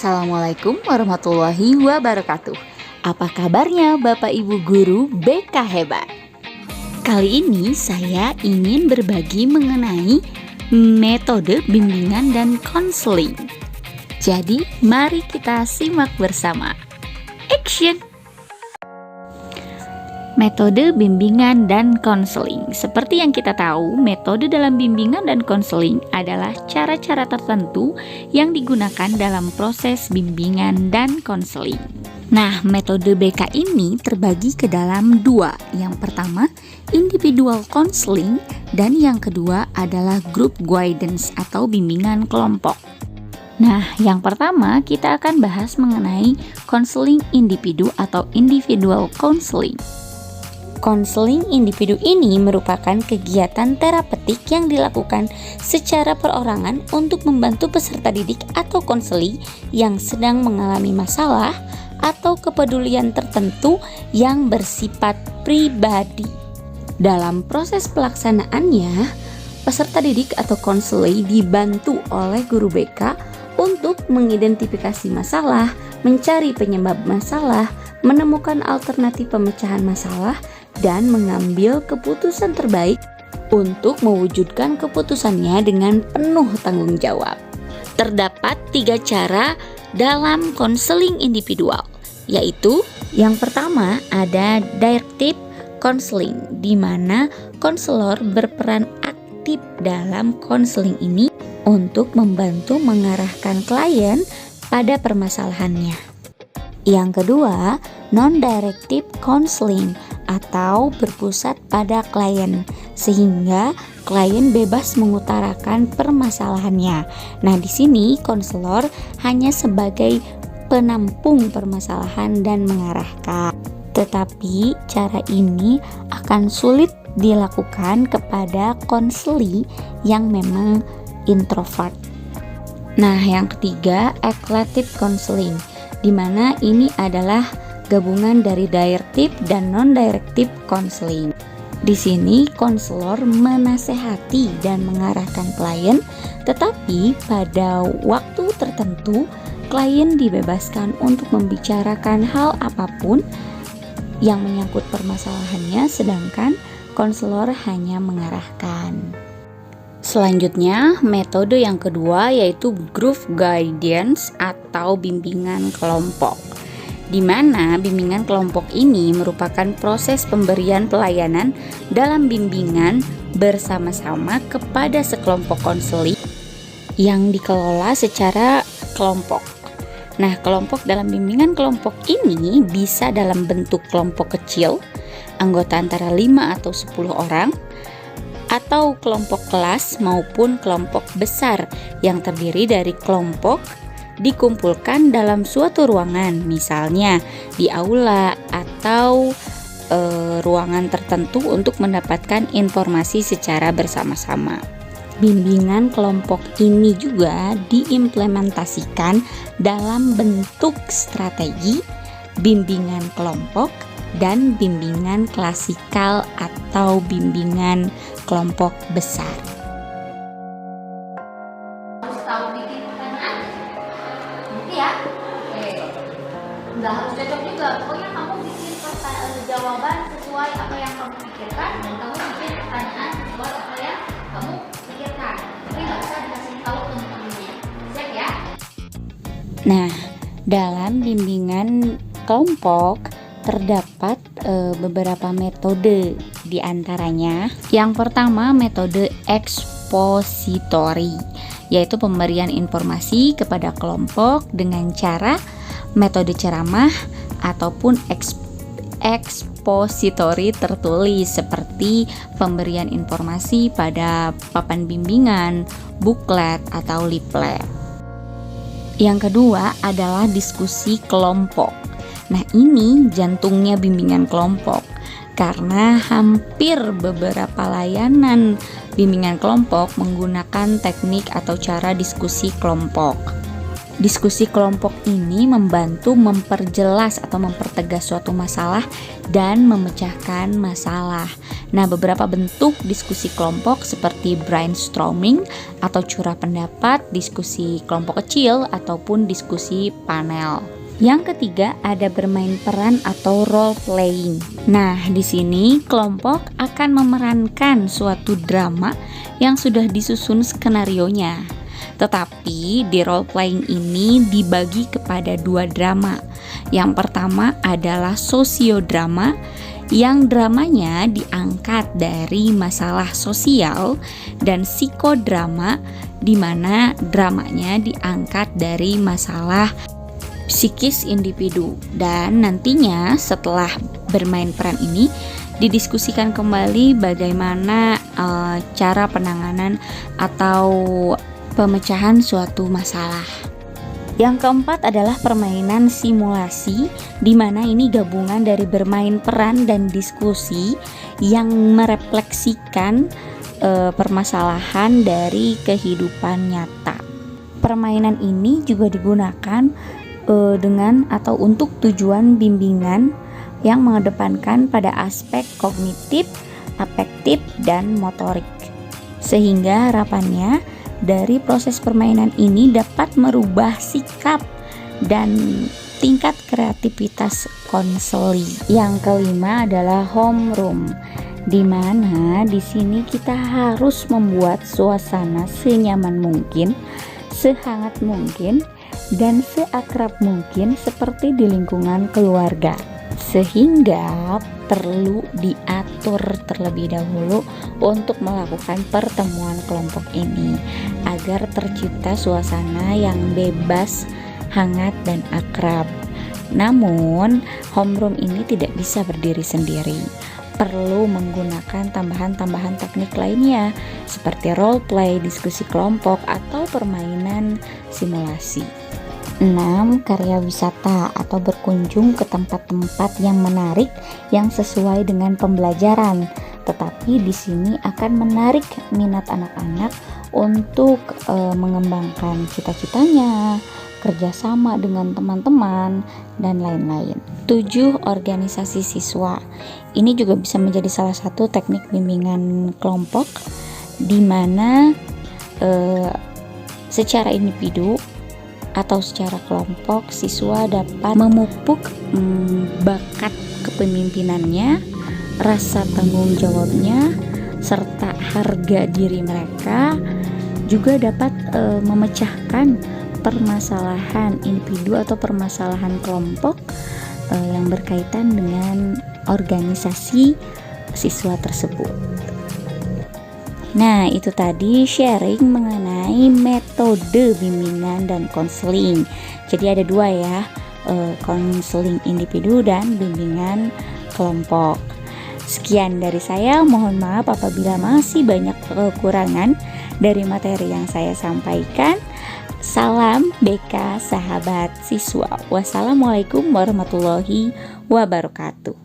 Assalamualaikum warahmatullahi wabarakatuh. Apa kabarnya Bapak Ibu Guru BK Hebat? Kali ini saya ingin berbagi mengenai metode bimbingan dan konseling. Jadi mari kita simak bersama. Action! Metode bimbingan dan konseling. Seperti yang kita tahu, metode dalam bimbingan dan konseling adalah cara-cara tertentu yang digunakan dalam proses bimbingan dan konseling. Nah, metode BK ini terbagi ke dalam dua. Yang pertama, individual counseling, dan yang kedua adalah group guidance atau bimbingan kelompok. Nah, yang pertama kita akan bahas mengenai counseling individu atau individual counseling. Konseling individu ini merupakan kegiatan terapeutik yang dilakukan secara perorangan untuk membantu peserta didik atau konseli yang sedang mengalami masalah atau kepedulian tertentu yang bersifat pribadi. Dalam proses pelaksanaannya, peserta didik atau konseli dibantu oleh guru BK untuk mengidentifikasi masalah, mencari penyebab masalah, menemukan alternatif pemecahan masalah, dan mengambil keputusan terbaik untuk mewujudkan keputusannya dengan penuh tanggung jawab. Terdapat 3 cara dalam konseling individual, yaitu yang pertama ada directive counseling, di mana konselor berperan aktif dalam konseling ini untuk membantu mengarahkan klien pada permasalahannya. Yang kedua, non-directive counseling atau berpusat pada klien, sehingga klien bebas mengutarakan permasalahannya. Nah, di sini konselor hanya sebagai penampung permasalahan dan mengarahkan. Tetapi cara ini akan sulit dilakukan kepada konseli yang memang introvert. Nah, yang ketiga, eclectic counseling, di mana ini adalah gabungan dari directive dan non-directive counseling. Di sini konselor menasehati dan mengarahkan klien, tetapi pada waktu tertentu klien dibebaskan untuk membicarakan hal apapun yang menyangkut permasalahannya, sedangkan konselor hanya mengarahkan. Selanjutnya, metode yang kedua yaitu group guidance atau bimbingan kelompok, di mana bimbingan kelompok ini merupakan proses pemberian pelayanan dalam bimbingan bersama-sama kepada sekelompok konseli yang dikelola secara kelompok. Nah, kelompok dalam bimbingan kelompok ini bisa dalam bentuk kelompok kecil, anggota antara 5 atau 10 orang, atau kelompok kelas maupun kelompok besar yang terdiri dari kelompok dikumpulkan dalam suatu ruangan, misalnya di aula atau ruangan tertentu untuk mendapatkan informasi secara bersama-sama. Bimbingan kelompok ini juga diimplementasikan dalam bentuk strategi, bimbingan kelompok, dan bimbingan klasikal atau bimbingan kelompok besar. Harus tahu bikin pertanyaan, nanti ya. Oke, nggak harus cocok juga. Pokoknya kamu bikin jawaban sesuai apa yang kamu pikirkan dan kamu bikin pertanyaan sesuai apa yang kamu pikirkan. Tapi nggak usah dikasih tahu teman-temannya. Siap ya? Nah, dalam bimbingan kelompok terdapat beberapa metode, di antaranya yang pertama metode expository, yaitu pemberian informasi kepada kelompok dengan cara metode ceramah ataupun expository tertulis seperti pemberian informasi pada papan bimbingan, buklet atau leaflet. Yang kedua adalah diskusi kelompok. Nah, ini jantungnya bimbingan kelompok, karena hampir beberapa layanan bimbingan kelompok menggunakan teknik atau cara diskusi kelompok. Diskusi kelompok ini membantu memperjelas atau mempertegas suatu masalah dan memecahkan masalah. Nah, beberapa bentuk diskusi kelompok seperti brainstorming atau curah pendapat, diskusi kelompok kecil, ataupun diskusi panel. Yang ketiga ada bermain peran atau role playing. Nah, di sini kelompok akan memerankan suatu drama yang sudah disusun skenarionya. Tetapi di role playing ini dibagi kepada 2 drama. Yang pertama adalah sosiodrama, yang dramanya diangkat dari masalah sosial, dan psikodrama di mana dramanya diangkat dari masalah psikis individu. Dan nantinya setelah bermain peran ini didiskusikan kembali bagaimana cara penanganan atau pemecahan suatu masalah. Yang keempat adalah permainan simulasi, di mana ini gabungan dari bermain peran dan diskusi yang merefleksikan permasalahan dari kehidupan nyata. Permainan ini juga digunakan dengan atau untuk tujuan bimbingan yang mengedepankan pada aspek kognitif, afektif, dan motorik. Sehingga harapannya dari proses permainan ini dapat merubah sikap dan tingkat kreativitas konseli. Yang kelima adalah homeroom, di mana di sini kita harus membuat suasana senyaman mungkin, sehangat mungkin, dan seakrab mungkin seperti di lingkungan keluarga. Sehingga perlu diatur terlebih dahulu untuk melakukan pertemuan kelompok ini agar tercipta suasana yang bebas, hangat, dan akrab. Namun, homeroom ini tidak bisa berdiri sendiri. Perlu menggunakan tambahan-tambahan teknik lainnya seperti role play, diskusi kelompok, atau permainan simulasi. 6. Karya wisata atau berkunjung ke tempat-tempat yang menarik yang sesuai dengan pembelajaran. Tetapi di sini akan menarik minat anak-anak untuk mengembangkan cita-citanya, kerjasama dengan teman-teman, dan lain-lain. 7. Organisasi siswa. Ini juga bisa menjadi salah satu teknik bimbingan kelompok di mana secara individu atau secara kelompok siswa dapat memupuk bakat kepemimpinannya, rasa tanggung jawabnya, serta harga diri mereka. Juga dapat memecahkan permasalahan individu atau permasalahan kelompok yang berkaitan dengan organisasi siswa tersebut. Nah, itu tadi sharing mengenai metode bimbingan dan konseling. Jadi ada 2 ya, konseling individu dan bimbingan kelompok. Sekian dari saya, mohon maaf apabila masih banyak kekurangan dari materi yang saya sampaikan. Salam BK Sahabat Siswa. Wassalamualaikum warahmatullahi wabarakatuh.